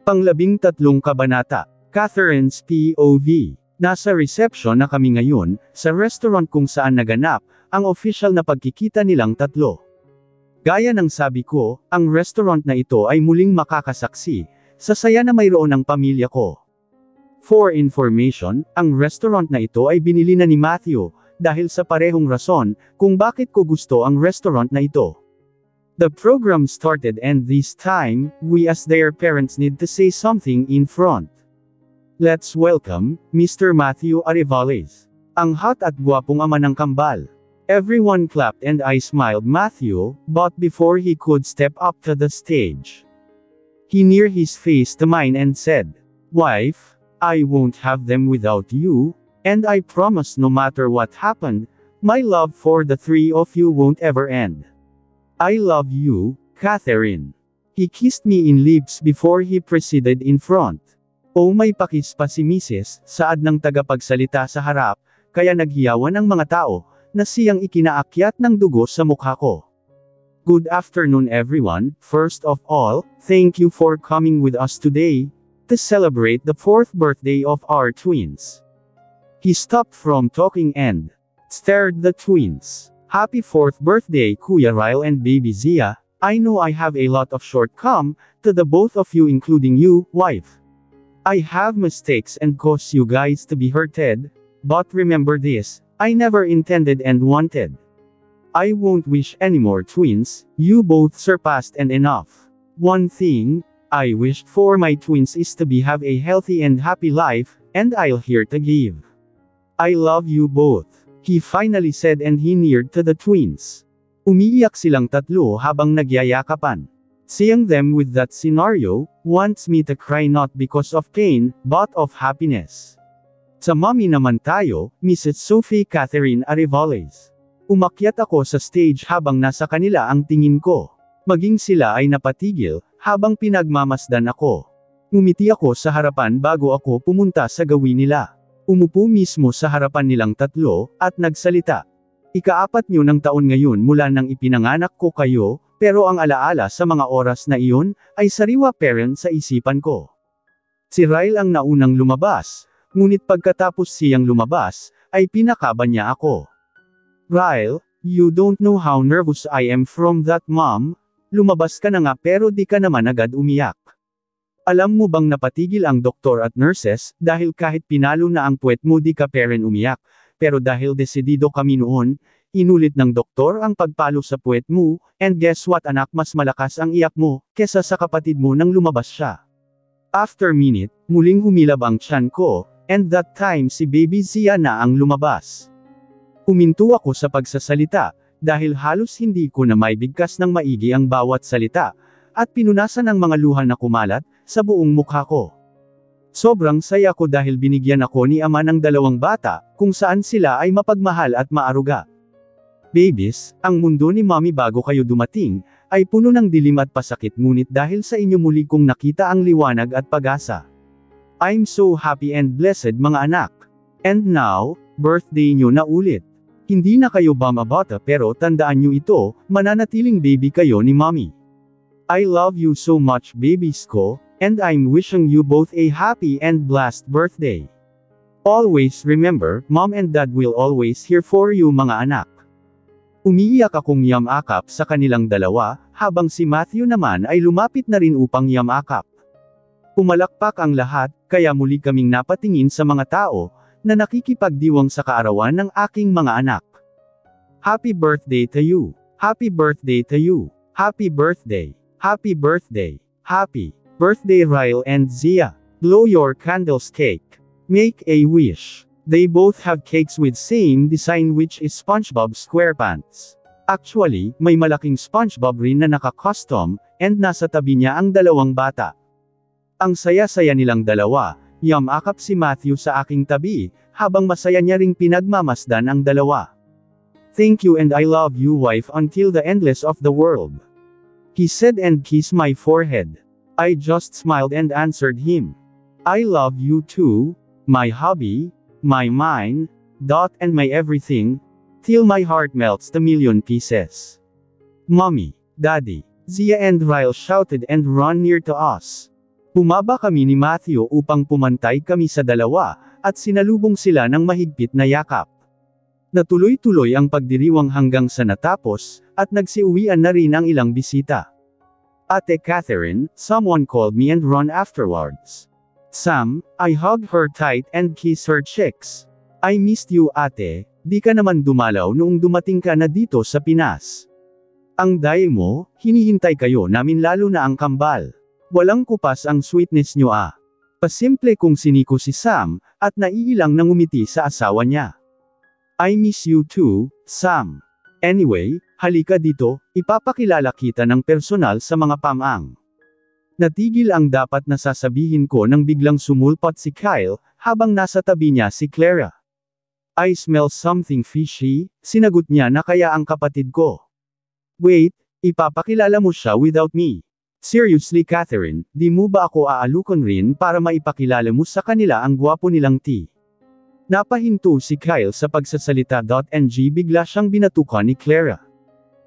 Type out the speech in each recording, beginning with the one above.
Pang-13 kabanata. Catherine's POV. Nasa reception na kami ngayon, sa restaurant kung saan naganap, ang official na pagkikita nilang tatlo. Gaya ng sabi ko, ang restaurant na ito ay muling makakasaksi, sa saya na mayroon ng pamilya ko. For information, ang restaurant na ito ay binili na ni Matthew, dahil sa parehong rason, kung bakit ko gusto ang restaurant na ito. The program started and this time, we as their parents need to say something in front. Let's welcome, Mr. Matthew Arevales. Ang hot at gwapong ama ng kambal. Everyone clapped and I smiled Matthew, but before he could step up to the stage, he neared his face to mine and said, "Wife, I won't have them without you, and I promise no matter what happened, my love for the three of you won't ever end. I love you, Catherine." He kissed me in lips before he proceeded in front. Oh, may pakis pa si Mrs. Saad ng tagapagsalita sa harap, kaya naghiyawan ang mga tao, na siyang ikinaakyat ng dugo sa mukha ko. Good afternoon everyone, first of all, thank you for coming with us today, to celebrate the 4th birthday of our twins. He stopped from talking and stared the twins. Happy 4th birthday Kuya Ryle and Baby Zia. I know I have a lot of shortcome, to the both of you including you, wife. I have mistakes and cause you guys to be hurted, but remember this, I never intended and wanted. I won't wish any more twins, you both surpassed and enough. One thing, I wished for my twins is to have a healthy and happy life, and I'll here to give. I love you both. He finally said and he neared to the twins. Umiiyak silang tatlo habang nagyayakapan. Seeing them with that scenario, wants me to cry not because of pain, but of happiness. Sa mommy naman tayo, Mrs. Sophie Catherine Arevales. Umakyat ako sa stage habang nasa kanila ang tingin ko. Maging sila ay napatigil, habang pinagmamasdan ako. Ngumiti ako sa harapan bago ako pumunta sa gawin nila. Umupo mismo sa harapan nilang tatlo, at nagsalita. Ika-4 nyo ng taon ngayon mula nang ipinanganak ko kayo, pero ang alaala sa mga oras na iyon, ay sariwa parent sa isipan ko. Si Ryle ang naunang lumabas, ngunit pagkatapos siyang lumabas, ay pinakaban niya ako. Ryle, you don't know how nervous I am from that mom, lumabas ka na nga pero di ka naman agad umiyak. Alam mo bang napatigil ang doktor at nurses, dahil kahit pinalo na ang puwet mo di ka parent umiyak, pero dahil desidido kami noon, inulit ng doktor ang pagpalo sa puwet mo, and guess what anak, mas malakas ang iyak mo, kesa sa kapatid mo nang lumabas siya. After minute, muling humilab ang tiyan ko, and that time si Baby Zia na ang lumabas. Huminto ako sa pagsasalita, dahil halos hindi ko na maibigkas ng maigi ang bawat salita, at pinunasan ng mga luha na kumalat, sa buong mukha ko. Sobrang saya ko dahil binigyan ako ni ama ng 2 bata, kung saan sila ay mapagmahal at maaruga. Babies, ang mundo ni mommy bago kayo dumating, ay puno ng dilim at pasakit ngunit dahil sa inyo muli kong nakita ang liwanag at pag-asa. I'm so happy and blessed mga anak. And now, birthday nyo na ulit. Hindi na kayo bata pero tandaan nyo ito, mananatiling baby kayo ni mommy. I love you so much babies ko, and I'm wishing you both a happy and blessed birthday. Always remember, mom and dad will always here for you mga anak. Umiiyak akong yamakap sa kanilang dalawa, habang si Matthew naman ay lumapit na rin upang yamakap. Pumalakpak ang lahat, kaya muli kaming napatingin sa mga tao, na nakikipagdiwang sa kaarawan ng aking mga anak. Happy birthday to you! Happy birthday to you! Happy birthday! Happy birthday! Happy birthday Ryle and Zia! Blow your candles cake. Make a wish. They both have cakes with same design which is SpongeBob SquarePants. Actually, may malaking SpongeBob rin na naka-custom, and nasa tabi niya ang 2 bata. Ang saya-saya nilang dalawa, yamakap si Matthew sa aking tabi, habang masaya niya ring pinagmamasdan ang 2. Thank you and I love you wife until the endless of the world. He said and kissed my forehead. I just smiled and answered him. I love you too, my hubby, my mind, and my everything, till my heart melts to million pieces. Mommy, Daddy, Zia and Ryle shouted and ran near to us. Bumaba kami ni Matthew upang pumantay kami sa dalawa, at sinalubong sila ng mahigpit na yakap. Natuloy-tuloy ang pagdiriwang hanggang sa natapos, at nagsiuwian na rin ang ilang bisita. Ate Catherine, someone called me and ran afterwards. Sam, I hugged her tight and kissed her cheeks. I missed you ate, di ka naman dumalaw noong dumating ka na dito sa Pinas. Ang daye mo, hinihintay kayo namin lalo na ang kambal. Walang kupas ang sweetness nyo ah. Pasimple kung siniko si Sam, at naiilang nang umiti sa asawa niya. I miss you too, Sam. Anyway, halika dito, ipapakilala kita ng personal sa mga pamang. Natigil ang dapat na sasabihin ko nang biglang sumulpot si Kyle, habang nasa tabi niya si Clara. I smell something fishy, sinagot niya na kaya ang kapatid ko. Wait, ipapakilala mo siya without me. Seriously Catherine, di mo ba ako aalukon rin para maipakilala mo sa kanila ang gwapo nilang T? Napahinto si Kyle sa pagsasalita. Bigla siyang binatukan ni Clara.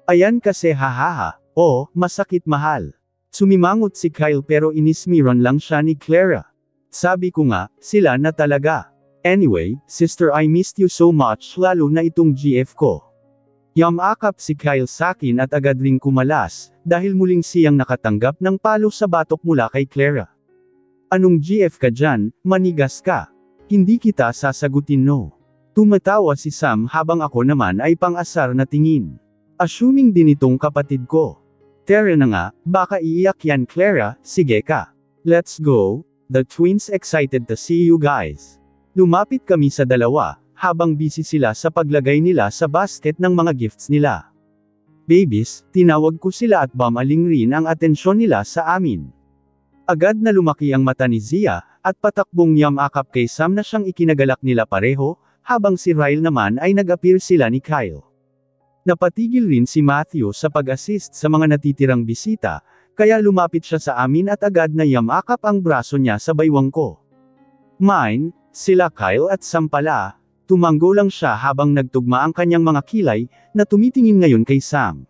Ayan kasi hahaha, oh, masakit mahal. Sumimangot si Kyle pero inismiran lang siya ni Clara. Sabi ko nga, sila na talaga. Anyway, sister I missed you so much lalo na itong GF ko. Yamakap si Kyle sakin at agad ring kumalas, dahil muling siyang nakatanggap ng palo sa batok mula kay Clara. Anong GF ka dyan, manigas ka? Hindi kita sasagutin no. Tumatawa si Sam habang ako naman ay pang-asar na tingin. Assuming din itong kapatid ko. Tara na nga, baka iiyak yan Clara, sige ka. Let's go, the twins excited to see you guys. Lumapit kami sa dalawa, habang busy sila sa paglagay nila sa basket ng mga gifts nila. Babies, tinawag ko sila at bumaling rin ang atensyon nila sa amin. Agad na lumaki ang mata ni Zia, at patakbong yamakap kay Sam na siyang ikinagalak nila pareho, habang si Ryle naman ay nag-appear sila ni Kyle. Napatigil rin si Matthew sa pag-assist sa mga natitirang bisita, kaya lumapit siya sa amin at agad na yamakap ang braso niya sa baywang ko. Mine, sila Kyle at Sam pala. Tumanggo lang siya habang nagtugma ang kanyang mga kilay, na tumitingin ngayon kay Sam.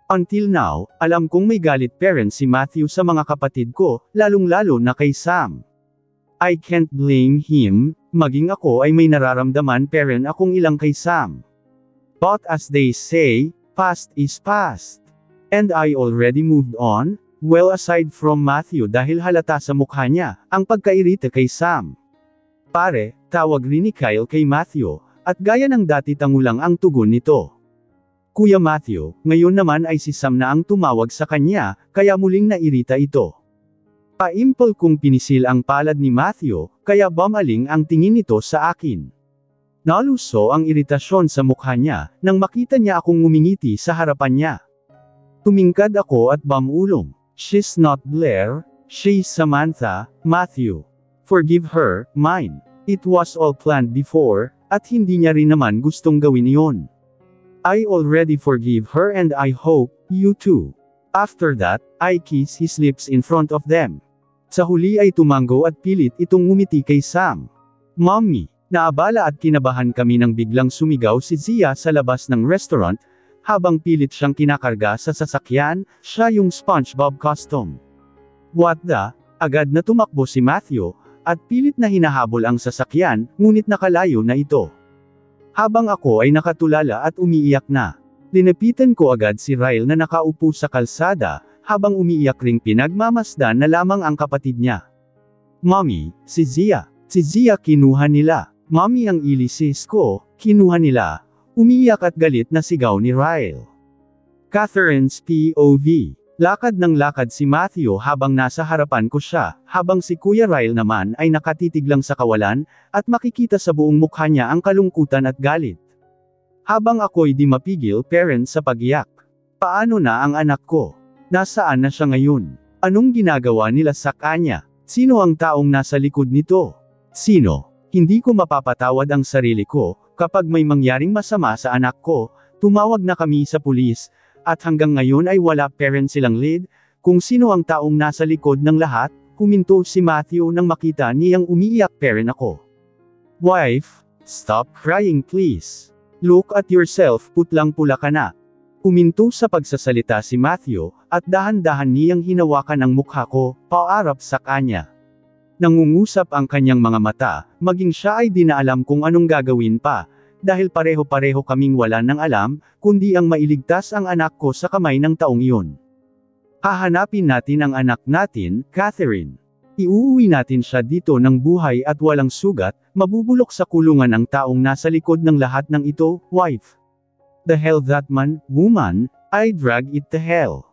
Until now, alam kong may galit parents si Matthew sa mga kapatid ko, lalong-lalo na kay Sam. I can't blame him, maging ako ay may nararamdaman parent akong ilang kay Sam. But as they say, past is past. And I already moved on, well aside from Matthew dahil halata sa mukha niya, ang pagkairita kay Sam. Pare, tawag rin ni Kyle kay Matthew, at gaya ng dati tangulang ang tugon nito. Kuya Matthew, ngayon naman ay si Sam na ang tumawag sa kanya, kaya muling nairita ito. Paimpol kong pinisil ang palad ni Matthew, kaya bumaling ang tingin nito sa akin. Naluso ang iritasyon sa mukha niya, nang makita niya akong ngumingiti sa harapan niya. Tumingkad ako at bumulong. She's not Blair, she's Samantha, Matthew. Forgive her, mine. It was all planned before, at hindi niya rin naman gustong gawin iyon. I already forgive her and I hope, you too. After that, I kiss his lips in front of them. Sa huli ay tumango at pilit itong ngumiti kay Sam. Mommy, naabala at kinabahan kami nang biglang sumigaw si Zia sa labas ng restaurant, habang pilit siyang kinakarga sa sasakyan, siya yung SpongeBob costume. What the? Agad na tumakbo si Matthew, at pilit na hinahabol ang sasakyan, ngunit nakalayo na ito. Habang ako ay nakatulala at umiiyak na. Linapitan ko agad si Ryle na nakaupo sa kalsada, habang umiiyak ring pinagmamasdan na lamang ang kapatid niya. Mommy, si Zia. Si Zia kinuha nila. Mommy ang ilisis ko, kinuha nila. Umiiyak at galit na sigaw ni Ryle. Catherine's POV. Lakad ng lakad si Matthew habang nasa harapan ko siya, habang si Kuya Ryle naman ay nakatitig lang sa kawalan, at makikita sa buong mukha niya ang kalungkutan at galit. Habang ako'y di mapigil parent sa pagiyak. Paano na ang anak ko? Nasaan na siya ngayon? Anong ginagawa nila sa kanya? Sino ang taong nasa likod nito? Sino? Hindi ko mapapatawad ang sarili ko, kapag may mangyaring masama sa anak ko, tumawag na kami sa pulis, at hanggang ngayon ay wala parent silang lead, kung sino ang taong nasa likod ng lahat, huminto si Matthew nang makita niyang umiiyak parent ako. Wife, stop crying please. Look at yourself, putlang-pula ka na. Uminto sa pagsasalita si Matthew, at dahan-dahan niyang hinawakan ang mukha ko, paarap sa kanya. Nangungusap ang kanyang mga mata, maging siya ay di na alam kung anong gagawin pa, dahil pareho-pareho kaming wala ng alam, kundi ang mailigtas ang anak ko sa kamay ng taong iyon. Hahanapin natin ang anak natin, Catherine. Iuuwi natin siya dito ng buhay at walang sugat, mabubulok sa kulungan ang taong nasa likod ng lahat ng ito, wife. The hell that man, woman, I drag it to hell.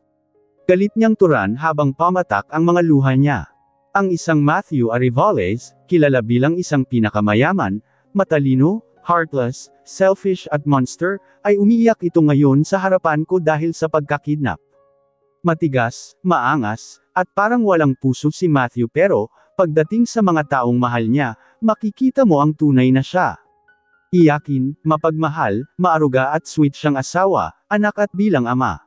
Galit niyang turan habang pamatak ang mga luha niya. Ang isang Matthew Arivales, kilala bilang isang pinakamayaman, matalino, heartless, selfish at monster, ay umiiyak ito ngayon sa harapan ko dahil sa pagkakidnap. Matigas, maangas, at parang walang puso si Matthew pero, pagdating sa mga taong mahal niya, makikita mo ang tunay na siya. Iyakin, mapagmahal, maaruga at sweet siyang asawa, anak at bilang ama.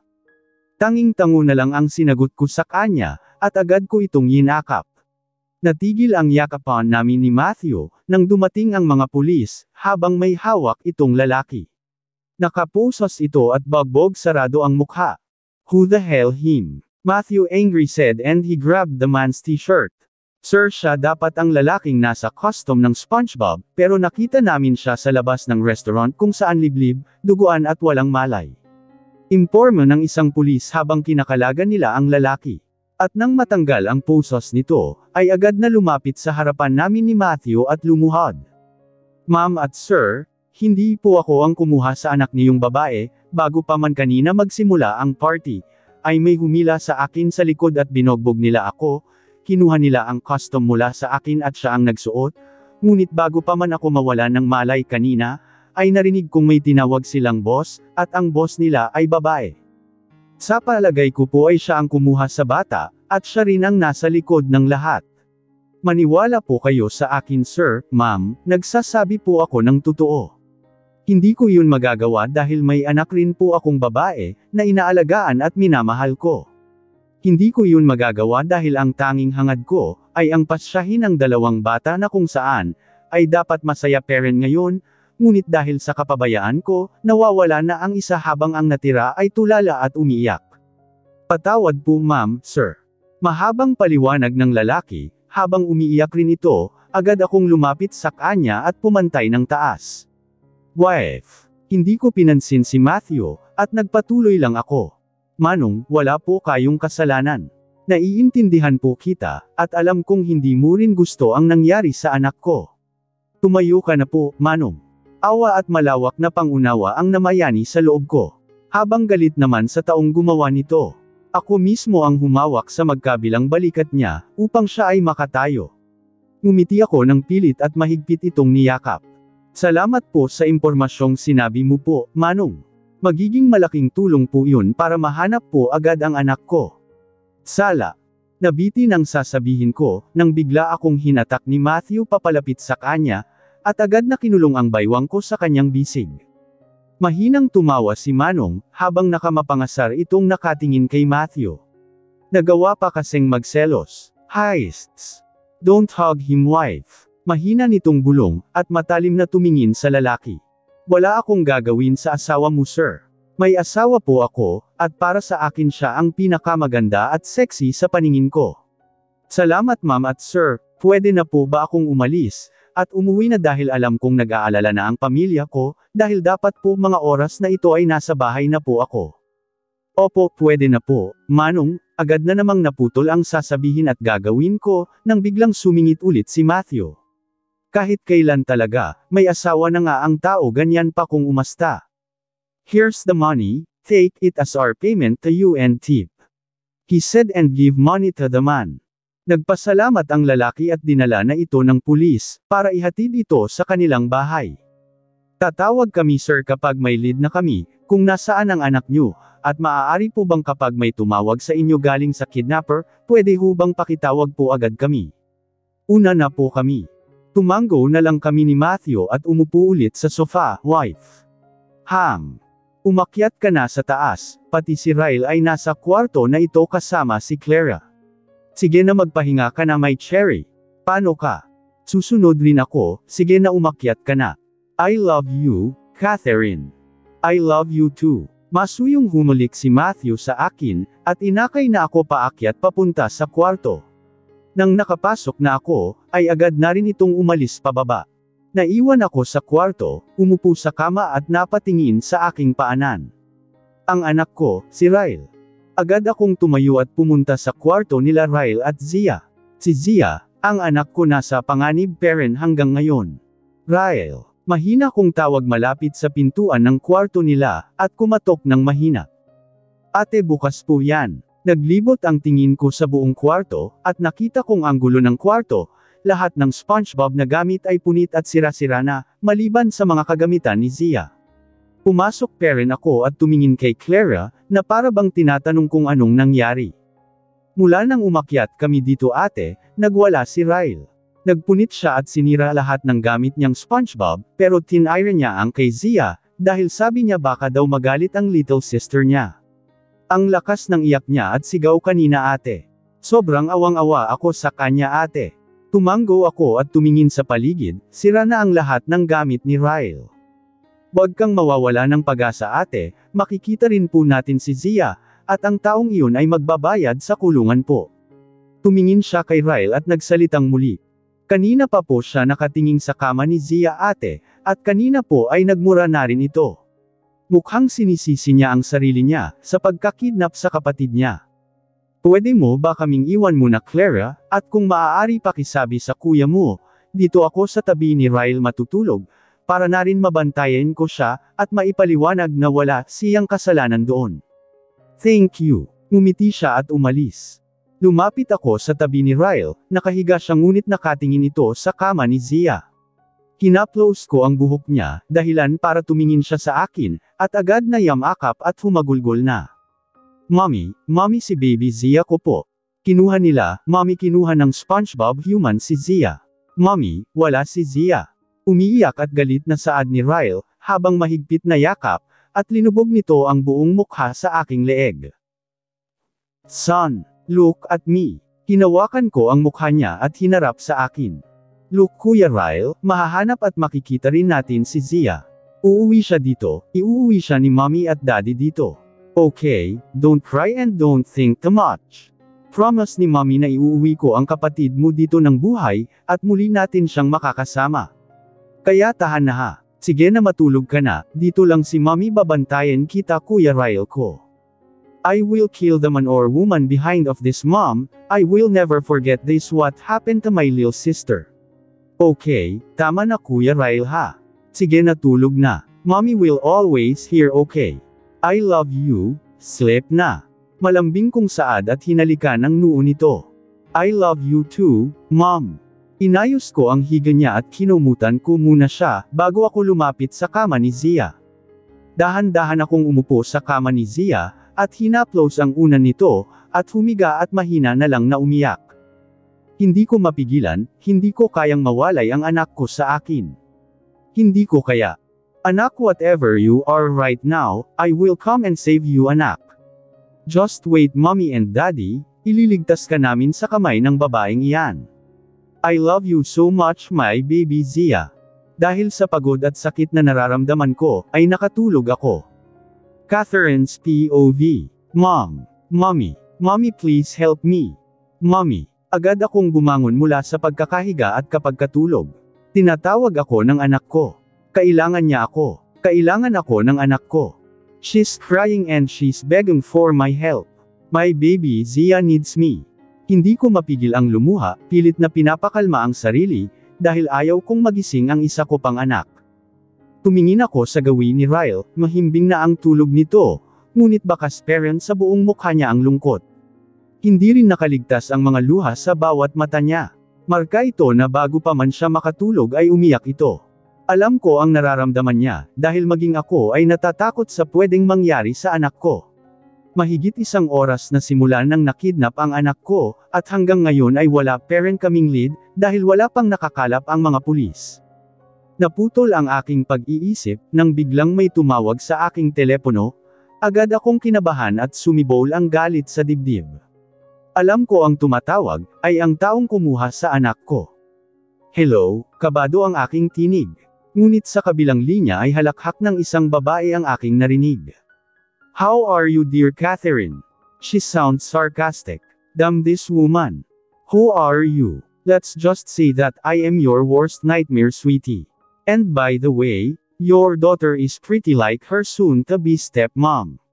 Tanging-tango na lang ang sinagot ko sa kanya, at agad ko itong yinakap. Natigil ang yakapan namin ni Matthew, nang dumating ang mga pulis, habang may hawak itong lalaki. Nakaposas ito at bagbog sarado ang mukha. Who the hell him? Matthew angry said and he grabbed the man's t-shirt. Sir, siya dapat ang lalaking nasa costume ng SpongeBob, pero nakita namin siya sa labas ng restaurant kung saan liblib, duguan at walang malay. Imporma ng isang pulis habang kinakalagan nila ang lalaki. At nang matanggal ang posas nito, ay agad na lumapit sa harapan namin ni Matthew at lumuhod. Ma'am at sir, hindi po ako ang kumuha sa anak niyong babae, bago pa man kanina magsimula ang party, ay may humila sa akin sa likod at binogbog nila ako. Kinuha nila ang costume mula sa akin at siya ang nagsuot, ngunit bago pa man ako mawala ng malay kanina, ay narinig kong may tinawag silang boss, at ang boss nila ay babae. Sa palagay ko po ay siya ang kumuha sa bata, at siya rin ang nasa likod ng lahat. Maniwala po kayo sa akin sir, ma'am, nagsasabi po ako ng totoo. Hindi ko yun magagawa dahil may anak rin po akong babae, na inaalagaan at minamahal ko. Hindi ko yun magagawa dahil ang tanging hangad ko, ay ang pasyahin ng dalawang bata na kung saan, ay dapat masaya parent ngayon, ngunit dahil sa kapabayaan ko, nawawala na ang isa habang ang natira ay tulala at umiiyak. Patawad po ma'am, sir. Mahabang paliwanag ng lalaki, habang umiiyak rin ito, agad akong lumapit sa kanya at pumantay ng taas. Wife. Hindi ko pinansin si Matthew, at nagpatuloy lang ako. Manong, wala po kayong kasalanan. Naiintindihan po kita, at alam kong hindi mo rin gusto ang nangyari sa anak ko. Tumayo ka na po, Manong. Awa at malawak na pangunawa ang namayani sa loob ko. Habang galit naman sa taong gumawa nito. Ako mismo ang humawak sa magkabilang balikat niya, upang siya ay makatayo. Ngumiti ako ng pilit at mahigpit itong niyakap. Salamat po sa impormasyong sinabi mo po, Manong. Magiging malaking tulong po yun para mahanap po agad ang anak ko. Sala. Nabiti nang sasabihin ko, nang bigla akong hinatak ni Matthew papalapit sa kanya, at agad na kinulong ang baywang ko sa kanyang bisig. Mahinang tumawa si Manong, habang nakamapangasar itong nakatingin kay Matthew. Nagawa pa kasing magselos. Heists. Don't hug him wife. Mahina nitong bulong, at matalim na tumingin sa lalaki. Wala akong gagawin sa asawa mo sir. May asawa po ako, at para sa akin siya ang pinakamaganda at sexy sa paningin ko. Salamat ma'am at sir, pwede na po ba akong umalis, at umuwi na dahil alam kong nag-aalala na ang pamilya ko, dahil dapat po mga oras na ito ay nasa bahay na po ako. Opo, pwede na po, Manong, agad na namang naputol ang sasabihin at gagawin ko, nang biglang sumingit ulit si Matthew. Kahit kailan talaga, may asawa na nga ang tao ganyan pa kung umasta. Here's the money, take it as our payment to you and tip. He said and give money to the man. Nagpasalamat ang lalaki at dinala na ito ng pulis, para ihatid ito sa kanilang bahay. Tatawag kami sir kapag may lead na kami, kung nasaan ang anak nyo, at maaari po bang kapag may tumawag sa inyo galing sa kidnapper, pwede ho bang pakitawag po agad kami? Una na po kami. Tumango na lang kami ni Matthew at umupo ulit sa sofa, wife. Umakyat ka na sa taas, pati si Ryle ay nasa kwarto na ito kasama si Clara. Sige na magpahinga ka na may cherry. Paano ka? Susunod rin ako, sige na umakyat ka na. I love you, Catherine. I love you too. Masuyong humulik si Matthew sa akin, at inakay na ako paakyat papunta sa kwarto. Nang nakapasok na ako, ay agad na rin itong umalis pababa. Naiwan ako sa kwarto, umupo sa kama at napatingin sa aking paanan. Ang anak ko, si Ryle. Agad akong tumayo at pumunta sa kwarto nila Ryle at Zia. Si Zia, ang anak ko nasa panganib pa rin hanggang ngayon. Ryle. Mahina kong tawag malapit sa pintuan ng kwarto nila, at kumatok ng mahina. Ate, bukas po yan. Naglibot ang tingin ko sa buong kwarto, at nakita kong ang gulo ng kwarto, lahat ng SpongeBob na gamit ay punit at sira-sira na, maliban sa mga kagamitan ni Zia. Pumasok pa rin ako at tumingin kay Clara, na para bang tinatanong kung anong nangyari. Mula nang umakyat kami dito ate, nagwala si Ryle. Nagpunit siya at sinira lahat ng gamit niyang SpongeBob, pero tinira niya ang kay Zia, dahil sabi niya baka daw magalit ang little sister niya. Ang lakas ng iyak niya at sigaw kanina ate. Sobrang awang-awa ako sa kanya ate. Tumanggo ako at tumingin sa paligid, sira na ang lahat ng gamit ni Ryle. Huwag kang mawawala ng pag-asa ate, makikita rin po natin si Zia, at ang taong iyon ay magbabayad sa kulungan po. Tumingin siya kay Ryle at nagsalitang muli. Kanina pa po siya nakatingin sa kama ni Zia ate, at kanina po ay nagmura na rin ito. Mukhang sinisisi niya ang sarili niya, sa pagkakidnap sa kapatid niya. Pwede mo ba kaming iwan muna Clara, at kung maaari pakisabi sa kuya mo, dito ako sa tabi ni Ryle matutulog, para na rin mabantayan ko siya, at maipaliwanag na wala siyang kasalanan doon. Thank you. Ngumiti siya at umalis. Lumapit ako sa tabi ni Ryle, nakahiga siya ngunit nakatingin ito sa kama ni Zia. Kinaplos ko ang buhok niya, dahilan para tumingin siya sa akin, at agad na yamakap at humagulgol na. Mommy, si baby Zia ko po. Kinuha nila, mommy kinuha ng SpongeBob human si Zia. Mommy, wala si Zia. Umiiyak at galit na saad ni Ryle, habang mahigpit na yakap, at linubog nito ang buong mukha sa aking leeg. Son. Look at me. Hinawakan ko ang mukha niya at hinarap sa akin. Look Kuya Ryle, mahahanap at makikita rin natin si Zia. Uuwi siya dito, iuuwi siya ni mommy at daddy dito. Okay, don't cry and don't think too much. Promise ni mommy na iuuwi ko ang kapatid mo dito ng buhay, at muli natin siyang makakasama. Kaya tahan na ha. Sige na matulog ka na, dito lang si mommy babantayan kita Kuya Ryle ko. I will kill the man or woman behind of this mom, I will never forget this what happened to my little sister. Okay, tama na Kuya Ryle ha. Sige na tulog na. Mommy will always hear okay. I love you, sleep na. Malambing kong saad at hinalikan ang noo nito. I love you too, mom. Inayos ko ang higa niya at kinumutan ko muna siya, bago ako lumapit sa kama ni Zia. Dahan-dahan akong umupo sa kama ni Zia, at hinaplos ang unan nito, at humiga at mahina na lang na umiyak. Hindi ko mapigilan, hindi ko kayang mawalay ang anak ko sa akin. Hindi ko kaya. Anak, whatever you are right now, I will come and save you anak. Just wait mommy and daddy, ililigtas ka namin sa kamay ng babaeng iyan. I love you so much my baby Zia. Dahil sa pagod at sakit na nararamdaman ko, ay nakatulog ako. Catherine's POV. Mom. Mommy. Mommy please help me. Mommy. Agad akong bumangon mula sa pagkakahiga at kapagkatulog. Tinatawag ako ng anak ko. Kailangan niya ako. Kailangan ako ng anak ko. She's crying and she's begging for my help. My baby Zia needs me. Hindi ko mapigil ang lumuha, pilit na pinapakalma ang sarili, dahil ayaw kong magising ang isa ko pang anak. Tumingin ako sa gawin ni Ryle, mahimbing na ang tulog nito, ngunit bakas parent sa buong mukha niya ang lungkot. Hindi rin nakaligtas ang mga luha sa bawat mata niya. Marka ito na bago pa man siya makatulog ay umiyak ito. Alam ko ang nararamdaman niya, dahil maging ako ay natatakot sa pwedeng mangyari sa anak ko. Mahigit 1 oras na simula nang nakidnap ang anak ko, at hanggang ngayon ay wala parent kaming lead, dahil wala pang nakakalap ang mga pulis. Naputol ang aking pag-iisip, nang biglang may tumawag sa aking telepono, agad akong kinabahan at sumibol ang galit sa dibdib. Alam ko ang tumatawag, ay ang taong kumuha sa anak ko. Hello, kabado ang aking tinig. Ngunit sa kabilang linya ay halakhak ng isang babae ang aking narinig. How are you, dear Catherine? She sounds sarcastic. Damn this woman. Who are you? Let's just say that I am your worst nightmare, sweetie. And by the way, your daughter is pretty like her soon-to-be stepmom.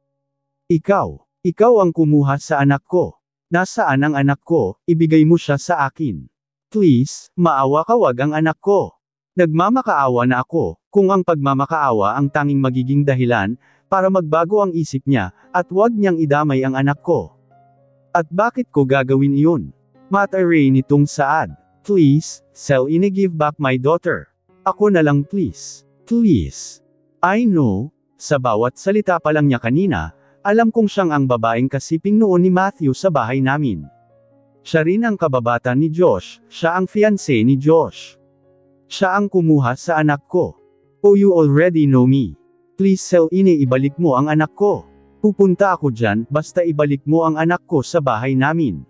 Ikaw ang kumuha sa anak ko. Nasaan ang anak ko? Ibigay mo siya sa akin. Please, maawa ka, wag ang anak ko. Nagmamakaawa na ako, kung ang pagmamakaawa ang tanging magiging dahilan, para magbago ang isip niya, at wag niyang idamay ang anak ko. At bakit ko gagawin iyon? Mataray nitong saad. Please, Celine, give back my daughter. Ako na lang, please. Please. I know, sa bawat salita pa lang niya kanina, alam kong siyang ang babaeng kasiping noon ni Matthew sa bahay namin. Siya rin ang kababata ni Josh, siya ang fiancé ni Josh. Siya ang kumuha sa anak ko. Oh, you already know me. Please, Celine, ibalik mo ang anak ko. Pupunta ako dyan, basta ibalik mo ang anak ko sa bahay namin.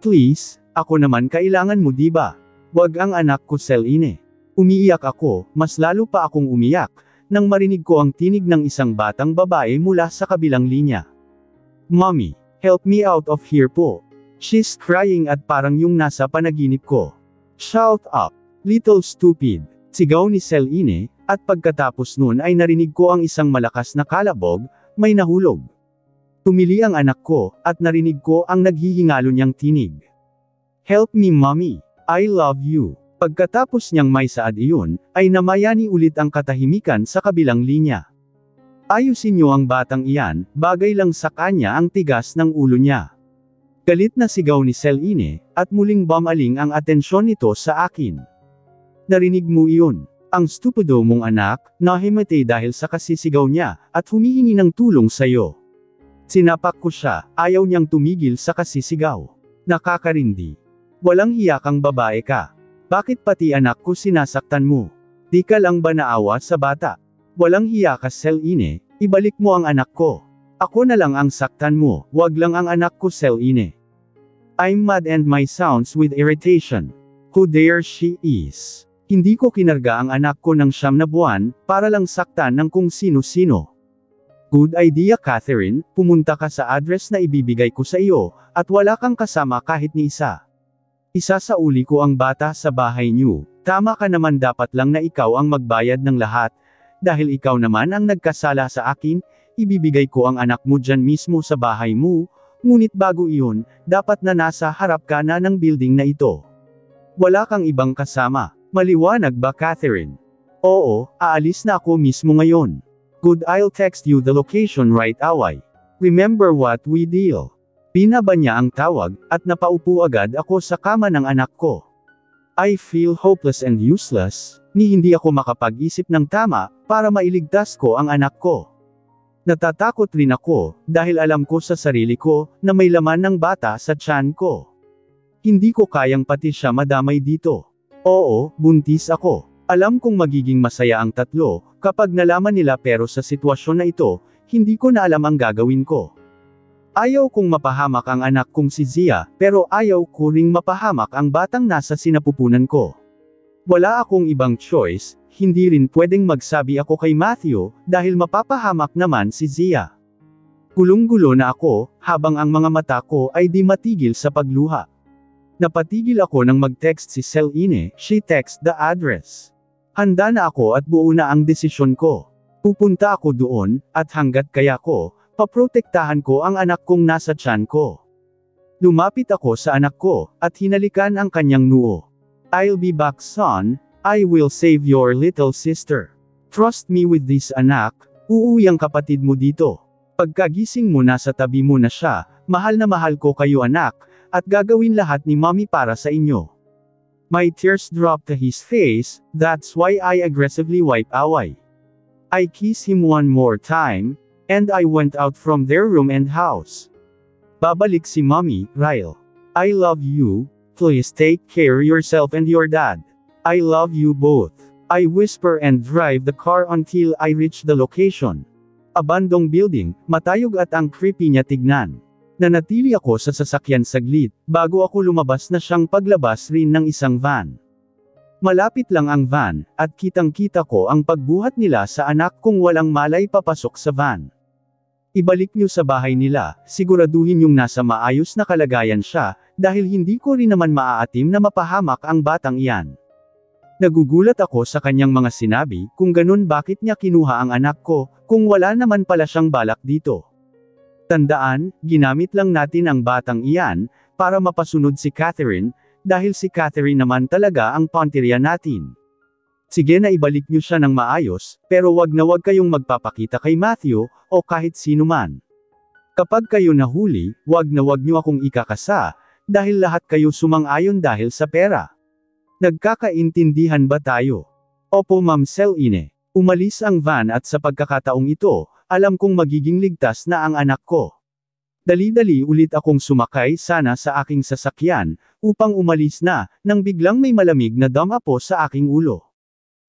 Please, ako naman kailangan mo, diba? Wag ang anak ko, Celine. Umiiyak ako, mas lalo pa akong umiyak, nang marinig ko ang tinig ng isang batang babae mula sa kabilang linya. Mommy, help me out of here po. She's crying at parang yung nasa panaginip ko. Shout up, little stupid, sigaw ni Celine, at pagkatapos nun ay narinig ko ang isang malakas na kalabog, may nahulog. Tumili ang anak ko, at narinig ko ang naghihingalo niyang tinig. Help me, mommy, I love you. Pagkatapos niyang may saad iyon, ay namayani ulit ang katahimikan sa kabilang linya. Ayusin niyo ang batang iyan, bagay lang sa kanya ang tigas ng ulo niya. Galit na sigaw ni Celine, at muling bumaling ang atensyon nito sa akin. Narinig mo iyon? Ang stupido mong anak, nahimatay dahil sa kasisigaw niya, at humihingi ng tulong sa'yo. Sinapak ko siya, ayaw niyang tumigil sa kasisigaw. Nakakarindi. Walang hiya kang babae ka. Bakit pati anak ko sinasaktan mo? Di ka lang ba naawa sa bata? Walang hiya ka, Celine, ibalik mo ang anak ko. Ako na lang ang saktan mo, wag lang ang anak ko, Celine. I'm mad and my sounds with irritation. Who dare she is? Hindi ko kinarga ang anak ko ng 9 na buwan, para lang saktan ng kung sino-sino. Good idea, Catherine, pumunta ka sa address na ibibigay ko sa iyo, at wala kang kasama kahit ni isa. Isasauli ko ang bata sa bahay niyo. Tama ka naman, dapat lang na ikaw ang magbayad ng lahat. Dahil ikaw naman ang nagkasala sa akin, ibibigay ko ang anak mo dyan mismo sa bahay mo, ngunit bago iyon, dapat na nasa harap ka na ng building na ito. Wala kang ibang kasama. Maliwanag ba, Catherine? Oo, aalis na ako mismo ngayon. Good, I'll text you the location right away. Remember what we deal. Pinaba niya ang tawag, at napaupo agad ako sa kama ng anak ko. I feel hopeless and useless, ni hindi ako makapag-isip ng tama, para mailigtas ko ang anak ko. Natatakot rin ako, dahil alam ko sa sarili ko, na may laman ng bata sa tiyan ko. Hindi ko kayang pati siya madamay dito. Oo, buntis ako. Alam kong magiging masaya ang tatlo, kapag nalaman nila, pero sa sitwasyon na ito, hindi ko na alam ang gagawin ko. Ayaw kong mapahamak ang anak kong si Zia, pero ayaw ko ring mapahamak ang batang nasa sinapupunan ko. Wala akong ibang choice, hindi rin pwedeng magsabi ako kay Matthew, dahil mapapahamak naman si Zia. Gulong-gulo na ako, habang ang mga mata ko ay di matigil sa pagluha. Napatigil ako nang mag-text si Celine, she text the address. Handa na ako at buo na ang desisyon ko. Pupunta ako doon, at hanggat kaya ko, paprotektahan ko ang anak kong nasa tiyan ko. Lumapit ako sa anak ko, at hinalikan ang kanyang noo. I'll be back, son, I will save your little sister. Trust me with this, anak, uuwi ang kapatid mo dito. Pagkagising mo, nasa tabi mo na siya, mahal na mahal ko kayo, anak, at gagawin lahat ni mommy para sa inyo. My tears dropped to his face, that's why I aggressively wipe away. I kiss him one more time, and I went out from their room and house. Babalik si mommy, Ryle. I love you, please take care yourself and your dad. I love you both. I whisper and drive the car until I reach the location. Abandong building, matayog at ang creepy niya tignan. Nanatili ako sa sasakyan saglit, bago ako lumabas na siyang paglabas rin ng isang van. Malapit lang ang van, at kitang-kita ko ang pagbuhat nila sa anak kong walang malay papasok sa van. Ibalik niyo sa bahay nila, siguraduhin yung nasa maayos na kalagayan siya, dahil hindi ko rin naman maaatim na mapahamak ang batang iyan. Nagugulat ako sa kanyang mga sinabi, kung ganun bakit niya kinuha ang anak ko, kung wala naman pala siyang balak dito. Tandaan, ginamit lang natin ang batang iyan, para mapasunod si Catherine, dahil si Catherine naman talaga ang pantirya natin. Sige na ibalik niyo siya ng maayos, pero wag na wag kayong magpapakita kay Matthew, o kahit sino man. Kapag kayo nahuli, wag na wag niyo akong ikakasa, dahil lahat kayo sumang-ayon dahil sa pera. Nagkakaintindihan ba tayo? Opo Ma'am Celine. Umalis ang van at sa pagkakataong ito, alam kong magiging ligtas na ang anak ko. Dali-dali ulit akong sumakay sana sa aking sasakyan, upang umalis na, nang biglang may malamig na damapo sa aking ulo.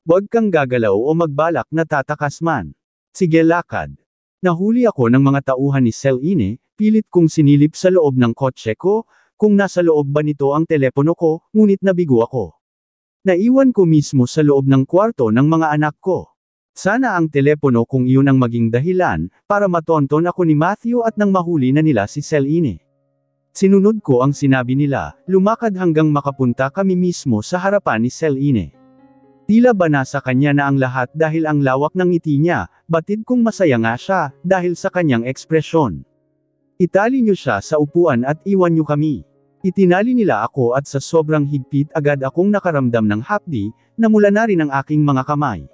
Huwag kang gagalaw o magbalak na tatakas man. Sige lakad. Nahuli ako ng mga tauhan ni Celine, pilit kong sinilip sa loob ng kotse ko, kung nasa loob ba nito ang telepono ko, ngunit nabigo ako. Naiwan ko mismo sa loob ng kwarto ng mga anak ko. Sana ang telepono kung iyon ang maging dahilan, para matonton ako ni Matthew at nang mahuli na nila si Celine. Sinunod ko ang sinabi nila, lumakad hanggang makapunta kami mismo sa harapan ni Celine. Tila ba nasa kanya na ang lahat dahil ang lawak ng ngiti niya, batid kong masaya nga siya, dahil sa kanyang ekspresyon. Itali niyo siya sa upuan at iwan niyo kami. Itinali nila ako at sa sobrang higpit agad akong nakaramdam ng hapdi, namula na rin ang aking mga kamay.